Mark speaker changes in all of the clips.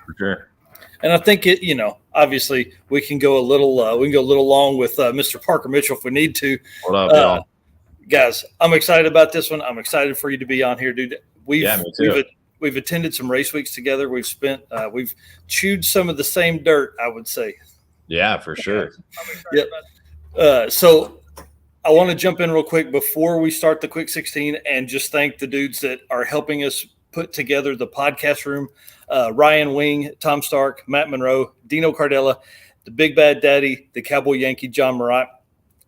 Speaker 1: For sure.
Speaker 2: And I think obviously we can go a little long with Mr. Parker Mitchell if we need to.
Speaker 1: What up, y'all?
Speaker 2: Guys, I'm excited about this one. I'm excited for you to be on here, dude.
Speaker 1: Me too.
Speaker 2: We've attended some race weeks together. We've chewed some of the same dirt, I would say.
Speaker 1: Yeah, for sure.
Speaker 2: So I want to jump in real quick before we start the Quick 16 and just thank the dudes that are helping us put together the podcast room. Ryan Wing, Tom Stark, Matt Monroe, Dino Cardella, the Big Bad Daddy, the Cowboy Yankee, John Murat,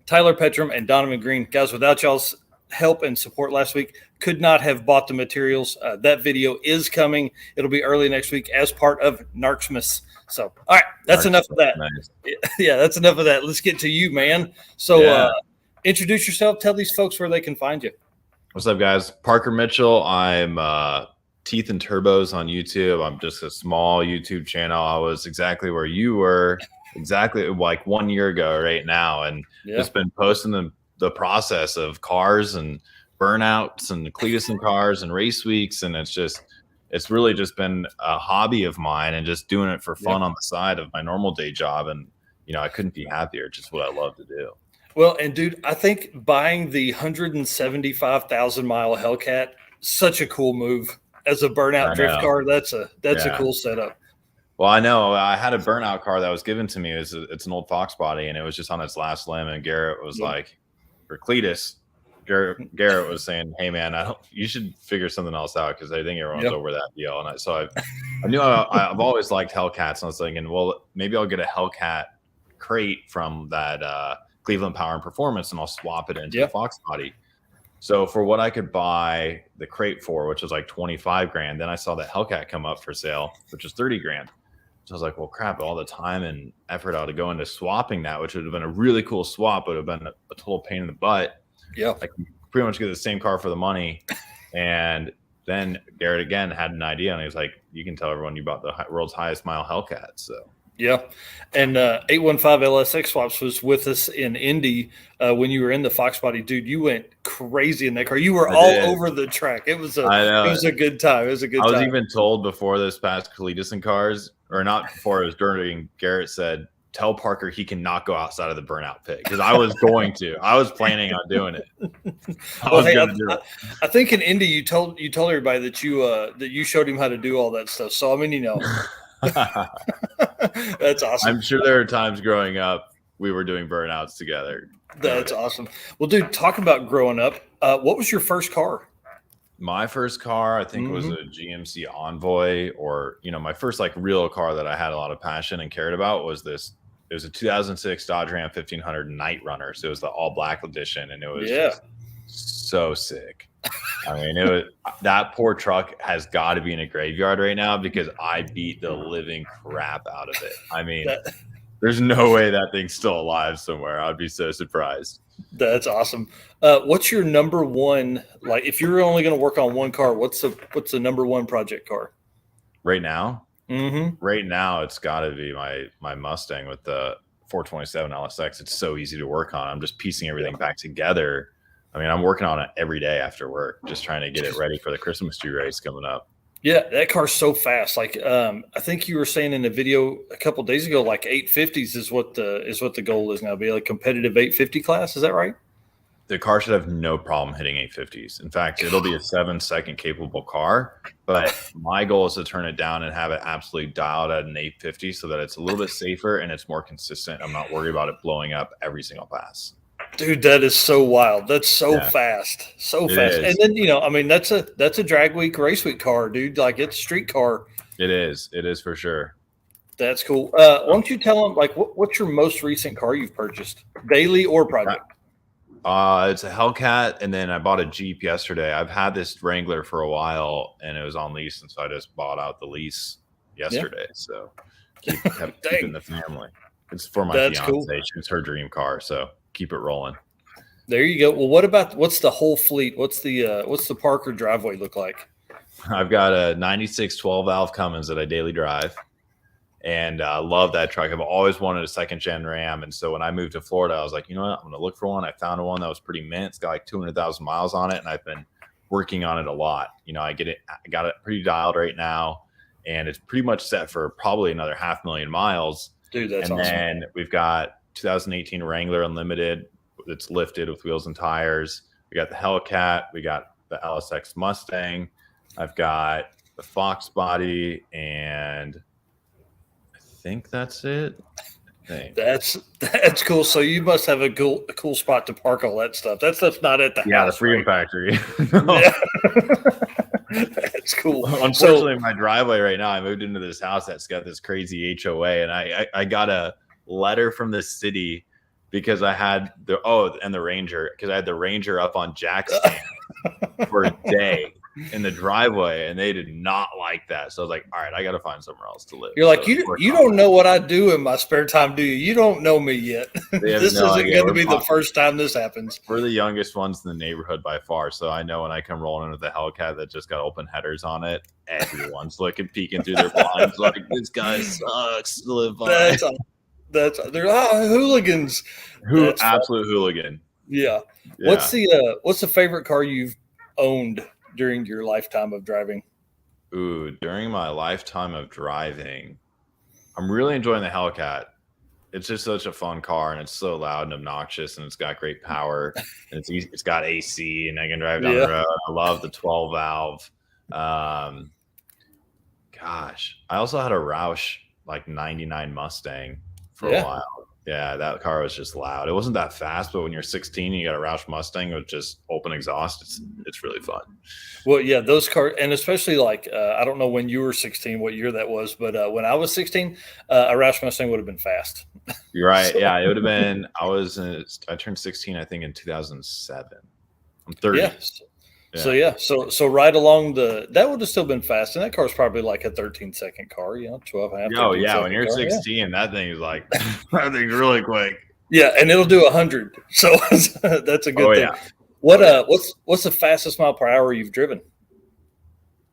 Speaker 2: Tyler Petrum, and Donovan Green. Guys, without y'all's help and support last week, could not have bought the materials. That video is coming. It'll be early next week as part of Narxmas. So, all right, that's enough of that. Nice. Yeah, that's enough of that. Let's get to you, man. So introduce yourself. Tell these folks where they can find you.
Speaker 1: What's up, guys? Parker Mitchell. I'm Teeth and Turbos on YouTube. I'm just a small YouTube channel. I was exactly where you were exactly like 1 year ago right now, and just been posting the process of cars and burnouts and Cletus and cars and race weeks, and it's really just been a hobby of mine and just doing it for fun on the side of my normal day job. And I couldn't be happier. Just what I love to do.
Speaker 2: Well, and dude, I think buying the 175,000 mile Hellcat, such a cool move as a burnout drift car. That's a cool setup.
Speaker 1: Well, I know I had a burnout car that was given to me. It's an old Fox body, and it was just on its last limb. And Garrett was like, for Cletus, Garrett was saying, "Hey, man, you should figure something else out because I think everyone's over that deal." And I knew I've always liked Hellcats, and I was thinking, well, maybe I'll get a Hellcat crate from that Cleveland Power and Performance, and I'll swap it into the Fox body. So for what I could buy the crate for, which was like 25 grand, then I saw that Hellcat come up for sale, which was 30 grand. So I was like, well, crap, all the time and effort I ought to go into swapping that, which would have been a really cool swap, would have been a total pain in the butt. Yeah. I can pretty much get the same car for the money. And then Garrett again had an idea, and he was like, you can tell everyone you bought the world's highest mile Hellcat. So.
Speaker 2: Yeah. And 815 LSX Swaps was with us in Indy when you were in the Fox body. Dude, you went crazy in that car. You were over the track. It was a good time. It was a good time.
Speaker 1: I was even told before this past Cletus and cars, or not before, it was during, Garrett said, tell Parker he cannot go outside of the burnout pit, because I was going to. I was planning on doing it.
Speaker 2: I think in Indy you told everybody that you showed him how to do all that stuff. So I mean, that's awesome.
Speaker 1: I'm sure there are times growing up we were doing burnouts together.
Speaker 2: That's awesome. Well, dude, talking about growing up, what was your first car?
Speaker 1: My first car, I think, was a GMC Envoy, or my first like real car that I had a lot of passion and cared about was this. It was a 2006 Dodge Ram 1500 Night Runner, so it was the all black edition, and it was just so sick. I mean, that poor truck has got to be in a graveyard right now because I beat the living crap out of it. I mean, there's no way that thing's still alive somewhere. I'd be so surprised.
Speaker 2: That's awesome. What's your number one? Like, if you're only going to work on one car, what's the number one project car
Speaker 1: right now?
Speaker 2: Mm-hmm.
Speaker 1: Right now, it's got to be my Mustang with the 427 LSX. It's so easy to work on. I'm just piecing everything back together. I mean, I'm working on it every day after work, just trying to get it ready for the Christmas tree race coming up.
Speaker 2: Yeah, that car's so fast. Like, I think you were saying in the video a couple of days ago, like 850s is what the goal is now. Be like competitive 850 class. Is that right?
Speaker 1: The car should have no problem hitting 850s. In fact, it'll be a 7-second capable car. But my goal is to turn it down and have it absolutely dialed at an 850 so that it's a little bit safer and it's more consistent. I'm not worried about it blowing up every single pass.
Speaker 2: Dude, that is so wild. That's so fast. So fast. And then, I mean, that's a drag week, race week car, dude. Like, it's a street car.
Speaker 1: It is. It is for sure.
Speaker 2: That's cool. Why don't you tell them, like, what's your most recent car you've purchased, daily or project?
Speaker 1: It's a Hellcat, and then I bought a Jeep yesterday. I've had this Wrangler for a while, and it was on lease, and so I just bought out the lease yesterday. So kept keeping the family. It's for my fiance. Cool. It's her dream car, so keep it rolling.
Speaker 2: There you go. Well, what's the whole fleet? What's the Parker driveway look like?
Speaker 1: I've got a 96 12-valve Cummins that I daily drive, and I love that truck. I've always wanted a second-gen Ram, and so when I moved to Florida, I was like, you know what? I'm going to look for one. I found one that was pretty mint. It's got like 200,000 miles on it, and I've been working on it a lot. I got it pretty dialed right now, and it's pretty much set for probably another 500,000 miles.
Speaker 2: Dude, that's
Speaker 1: and
Speaker 2: awesome.
Speaker 1: then we've got 2018 Wrangler Unlimited that's lifted with wheels and tires. We got the Hellcat. We got the LSX Mustang. I've got the Fox body, and I think that's it.
Speaker 2: That's cool. So you must have a cool spot to park all that stuff. That stuff's not at the house.
Speaker 1: The Freedom Factory.
Speaker 2: That's cool.
Speaker 1: Unfortunately, my driveway right now, I moved into this house that's got this crazy HOA, and I got a letter from the city because I had the Ranger, because I had the Ranger up on jack stand for a day in the driveway, and they did not like that. So I was like, all right, I got to find somewhere else to live.
Speaker 2: You're like, you don't know what I do in my spare time, do you? You don't know me yet. This isn't going to be the first time this happens.
Speaker 1: We're the youngest ones in the neighborhood by far, so I know when I come rolling into the Hellcat that just got open headers on it, everyone's peeking through their blinds like, this guy sucks to live by.
Speaker 2: They're hooligans.
Speaker 1: Absolute hooligan.
Speaker 2: Yeah. What's the favorite car you've owned during your lifetime of driving?
Speaker 1: Ooh, during my lifetime of driving, I'm really enjoying the Hellcat. It's just such a fun car, and it's so loud and obnoxious, and it's got great power, and it's got AC, and I can drive down the road. I love the 12 valve. Gosh, I also had a Roush 99 Mustang for a while. Yeah, that car was just loud. It wasn't that fast, but when you're 16 and you got a Roush Mustang with just open exhaust, it's really fun.
Speaker 2: Well, yeah, those cars, and especially I don't know when you were 16, what year that was, but when I was 16, a Roush Mustang would have been fast.
Speaker 1: You're right. Yeah, it would have been. I turned 16, I think, in 2007. I'm 30.
Speaker 2: Yeah. So right along that would have still been fast, and that car's probably like a 13-second car, 12 and a half.
Speaker 1: Oh yeah, when you're 16, that thing is that thing's really quick.
Speaker 2: Yeah, and it'll do 100. So that's a good thing. Yeah. What's the fastest mile per hour you've driven?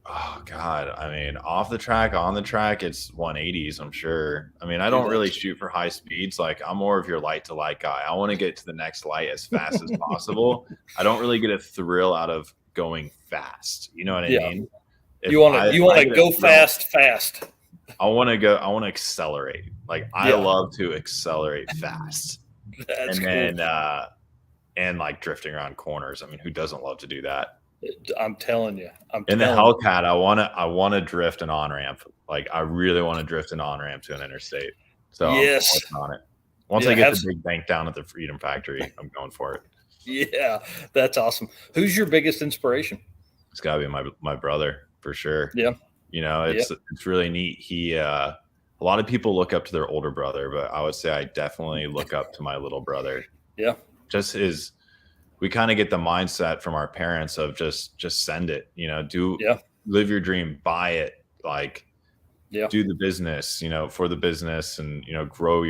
Speaker 1: Oh God, I mean, off the track, on the track, it's 180s. I'm sure. I mean, I don't really shoot for high speeds. I'm more of your light to light guy. I want to get to the next light as fast as possible. I don't really get a thrill out of going fast. You know what I mean?
Speaker 2: You want to go fast.
Speaker 1: I want to accelerate. I love to accelerate fast.
Speaker 2: That's cool.
Speaker 1: And drifting around corners. I mean, who doesn't love to do that?
Speaker 2: I'm telling you.
Speaker 1: In the Hellcat, I want to drift an on-ramp. I really want to drift an on-ramp to an interstate. So
Speaker 2: yes,
Speaker 1: I'm working on it. Once I get the big bank down at the Freedom Factory, I'm going for it.
Speaker 2: Yeah, that's awesome. Who's your biggest inspiration?
Speaker 1: It's got to be my brother for sure.
Speaker 2: Yeah.
Speaker 1: It's really neat. He a lot of people look up to their older brother, but I would say I definitely look up to my little brother.
Speaker 2: Yeah.
Speaker 1: We kind of get the mindset from our parents of just send it, live your dream, buy it, do the business, for the business, and, grow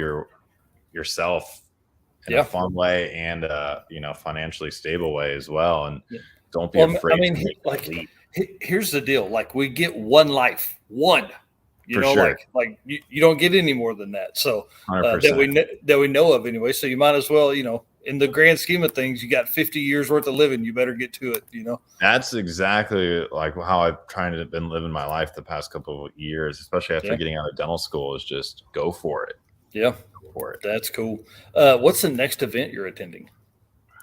Speaker 1: yourself in a fun way and, financially stable way as well. And don't be afraid. I mean,
Speaker 2: here's the deal. We get one life, you don't get any more than that. So that we know of anyway. So you might as well, in the grand scheme of things, you got 50 years worth of living. You better get to it,
Speaker 1: That's exactly how I've been living my life the past couple of years, especially after getting out of dental school, is just go for it.
Speaker 2: Yeah.
Speaker 1: Go for it.
Speaker 2: That's cool. What's the next event you're attending?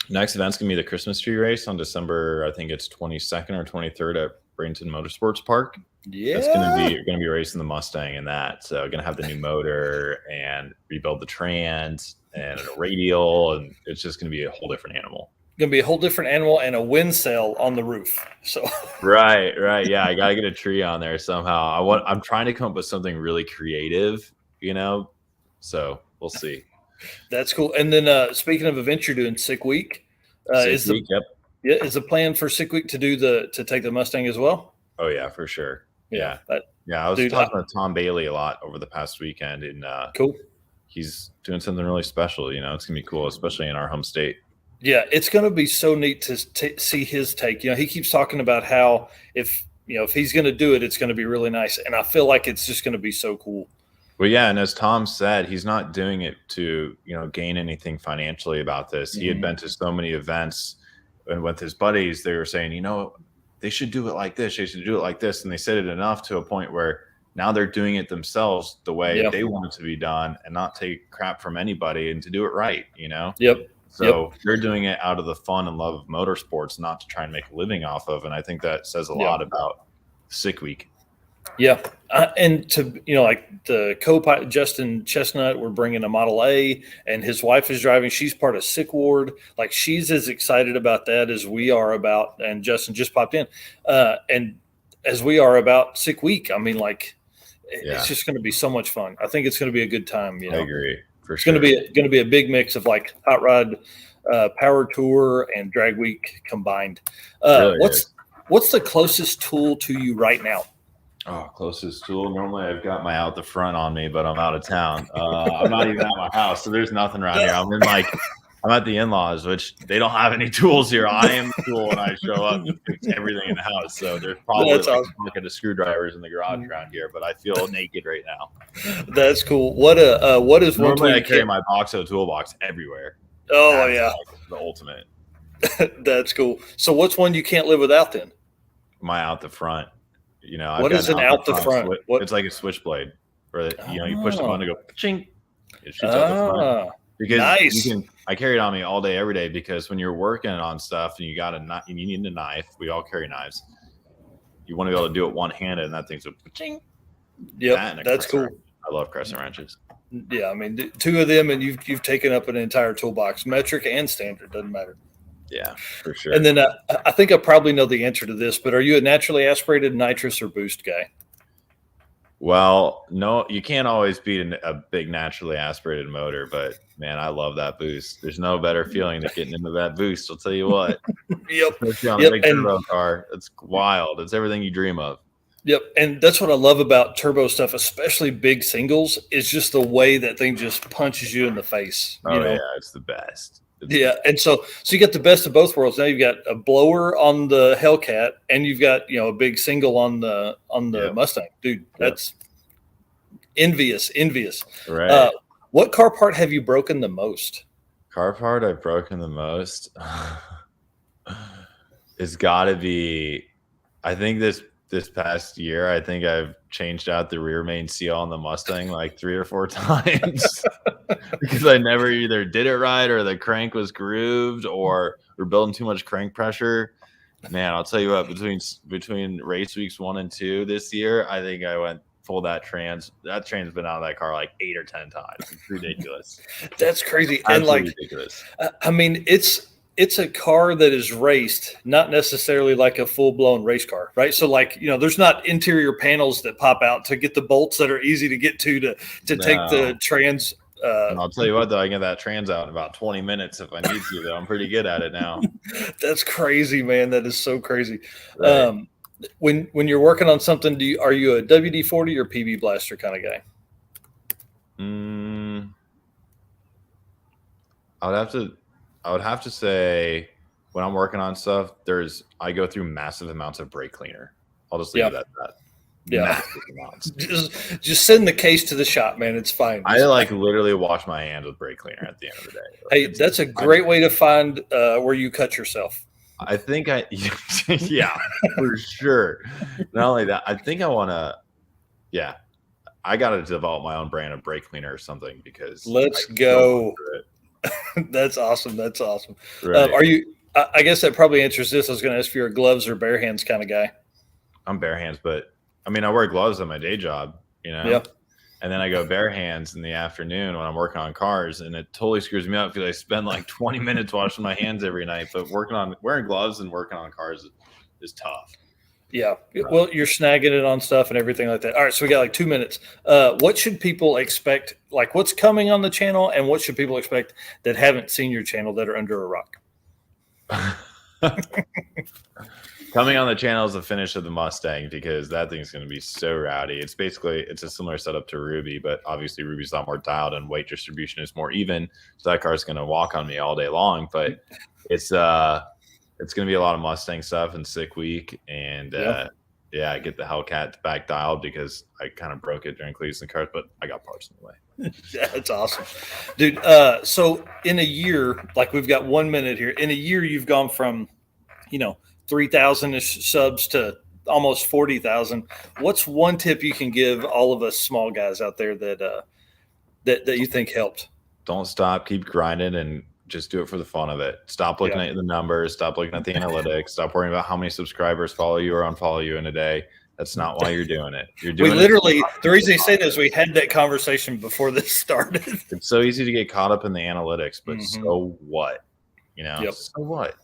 Speaker 1: Next event's going to be the Christmas tree race on December, I think it's 22nd or 23rd at Bradenton Motorsports Park.
Speaker 2: Yeah.
Speaker 1: It's going to be racing the Mustang in that. So going to have the new motor and rebuild the trans and a radial, and it's just going to be a whole different animal.
Speaker 2: Going to be a whole different animal and a wind sail on the roof. So
Speaker 1: right. Yeah, I got to get a tree on there somehow. I'm trying to come up with something really creative, so we'll see.
Speaker 2: That's cool. And then speaking of events, you're doing Sick Week. Is the plan for Sick Week to take the Mustang as well?
Speaker 1: Oh yeah, for sure. Yeah. I was talking to Tom Bailey a lot over the past weekend, and
Speaker 2: cool.
Speaker 1: He's doing something really special. It's gonna be cool, especially in our home state.
Speaker 2: Yeah, it's gonna be so neat to see his take. He keeps talking about how if he's gonna do it, it's gonna be really nice, and I feel like it's just gonna be so cool.
Speaker 1: Well, yeah, and as Tom said, he's not doing it to gain anything financially about this. He had been to so many events, and with his buddies, they were saying, they should do it like this. They should do it like this, and they said it enough to a point where now they're doing it themselves the way
Speaker 2: Yeah.
Speaker 1: they want it to be done and not take crap from anybody and to do it right,
Speaker 2: Yep.
Speaker 1: So they're doing it out of the fun and love of motorsports, not to try and make a living off of. And I think that says a lot about Sick Week.
Speaker 2: Yeah. And to, like the co-pilot, Justin Chestnut, we're bringing a Model A and his wife is driving. She's part of Sick Ward. Like she's as excited about that as we are about, and Justin just popped in, and as we are about Sick Week. I mean, like it's just going to be so much fun. I think it's going to be a good time.
Speaker 1: I agree.
Speaker 2: It's going to be a big mix of like hot rod, power tour, and drag week combined. What's the closest tool to you right now?
Speaker 1: Oh, closest tool. Normally I've got my out the front on me, but I'm out of town. I'm not even at my house, so there's nothing around here. I'm at the in-laws, which they don't have any tools here. I am the tool when I show up to fix everything in the house. So there's probably a bucket of screwdrivers in the garage around here, but I feel naked right now.
Speaker 2: That's cool. What is one tool?
Speaker 1: Normally I carry my Boxo toolbox everywhere.
Speaker 2: Oh, yeah.
Speaker 1: Like the ultimate.
Speaker 2: That's cool. So what's one you can't live without then?
Speaker 1: My out the front.
Speaker 2: What is an out the front?
Speaker 1: It's like a switchblade where you push the button to go ching. It shoots out the front. Because I carry it on me all day, every day, because when you're working on stuff and you need a knife, we all carry knives. You want to be able to do it one-handed, and that thing's a ching.
Speaker 2: Yep, that's cool.
Speaker 1: I love crescent wrenches.
Speaker 2: Yeah, I mean, two of them, and you've taken up an entire toolbox, metric and standard, doesn't matter.
Speaker 1: Yeah, for sure.
Speaker 2: And then I think I probably know the answer to this, but are you a naturally aspirated, nitrous, or boost guy?
Speaker 1: Well, no, you can't always beat a big naturally aspirated motor, but man, I love that boost. There's no better feeling than getting into that boost. I'll tell you what.
Speaker 2: Yep.
Speaker 1: Especially on a big turbo car. It's wild. It's everything you dream of.
Speaker 2: Yep. And that's what I love about turbo stuff, especially big singles, is just the way that thing just punches you in the face.
Speaker 1: Yeah, it's the best.
Speaker 2: And so you get the best of both worlds. Now you've got a blower on the Hellcat, and you've got a big single on the Mustang. Dude, that's envious.
Speaker 1: Right.
Speaker 2: What car part have you broken the most?
Speaker 1: Car part I've broken the most it's got to be. I think this past year, I think I've changed out the rear main seal on the Mustang like 3 or 4 times because I never either did it right or the crank was grooved or we're building too much crank pressure. Man, I'll tell you what, between race weeks 1 and 2 this year, I think I went full that tran's been out of that car like 8 or 10 times. It's ridiculous.
Speaker 2: That's crazy.
Speaker 1: Absolutely
Speaker 2: and
Speaker 1: ridiculous.
Speaker 2: I mean, it's a car that is raced, not necessarily like a full-blown race car, right? So like, there's not interior panels that pop out to get the bolts that are easy to get to take the trans.
Speaker 1: And I'll tell you what, though, I can get that trans out in about 20 minutes if I need to, though. I'm pretty good at it now.
Speaker 2: That's crazy, man. That is so crazy.
Speaker 1: Right.
Speaker 2: When you're working on something, are you a WD-40 or PB blaster kind of guy?
Speaker 1: I would have to say when I'm working on stuff, I go through massive amounts of brake cleaner. I'll just leave it at that.
Speaker 2: Yeah.
Speaker 1: Massive amounts.
Speaker 2: Just send the case to the shop, man. It's fine.
Speaker 1: I literally wash my hands with brake cleaner at the end of the day.
Speaker 2: Hey, that's a great way to find where you cut yourself.
Speaker 1: I think yeah, for sure. Not only that, I think I want to, I got to develop my own brand of brake cleaner or something because
Speaker 2: let's go. That's awesome.
Speaker 1: Right.
Speaker 2: Are you? I guess that probably answers this. I was going to ask if you're a gloves or bare hands kind of guy.
Speaker 1: I'm bare hands, but I mean, I wear gloves on my day job,
Speaker 2: Yeah.
Speaker 1: And then I go bare hands in the afternoon when I'm working on cars, and it totally screws me up because I spend like 20 minutes washing my hands every night. But wearing gloves and working on cars is tough.
Speaker 2: Yeah. Well, you're snagging it on stuff and everything like that. All right. So we got like 2 minutes. What should people expect? Like what's coming on the channel and what should people expect that haven't seen your channel that are under a rock?
Speaker 1: Coming on the channel is the finish of the Mustang because that thing's going to be so rowdy. It's a similar setup to Ruby, but obviously Ruby's a lot more dialed and weight distribution is more even. So that car's going to walk on me all day long, but it's going to be a lot of Mustang stuff and Sick Week. And I get the Hellcat back dialed because I kind of broke it during Cleveland cars, but I got parts in the way.
Speaker 2: Yeah, that's awesome, dude. So in a year, like we've got 1 minute here, in a year, you've gone from, 3,000-ish subs to almost 40,000. What's one tip you can give all of us small guys out there that you think helped?
Speaker 1: Don't stop, keep grinding, and just do it for the fun of it. Stop looking at the numbers, stop looking at the analytics, stop worrying about how many subscribers follow you or unfollow you in a day. That's not why you're doing it. You're doing
Speaker 2: the reason you say that is we had that conversation before this started.
Speaker 1: It's so easy to get caught up in the analytics, but so what? So what?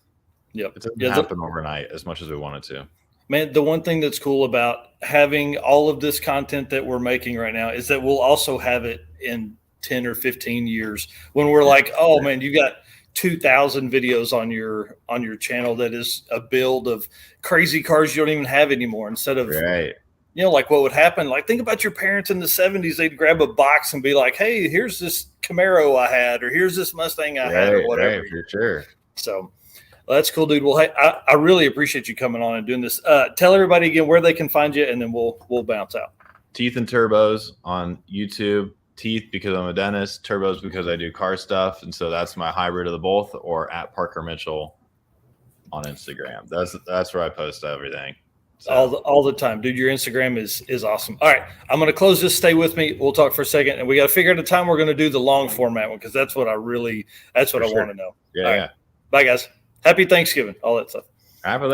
Speaker 2: Yep.
Speaker 1: It doesn't happen overnight as much as we want it to.
Speaker 2: Man, the one thing that's cool about having all of this content that we're making right now is that we'll also have it in 10 or 15 years when we're like, oh man, you got 2,000 videos on your channel that is a build of crazy cars you don't even have anymore, instead of like what would happen. Like, think about your parents in the 70s. They'd grab a box and be like, hey, here's this Camaro I had, or here's this Mustang I had, or whatever.
Speaker 1: For sure.
Speaker 2: So that's cool, dude. Well, hey, I really appreciate you coming on and doing this. Tell everybody again where they can find you, and then we'll bounce out.
Speaker 1: Teeth and Turbos on YouTube. Teeth because I'm a dentist, Turbos because I do car stuff, and so that's my hybrid of the both. Or at Parker Mitchell on Instagram. That's where I post everything. So.
Speaker 2: All the time, dude. Your Instagram is awesome. All right, I'm gonna close this. Stay with me. We'll talk for a second, and we got to figure out a time we're gonna do the long format one, because that's what I want to know.
Speaker 1: Yeah.
Speaker 2: Bye, guys. Happy Thanksgiving. All that stuff.
Speaker 1: Happy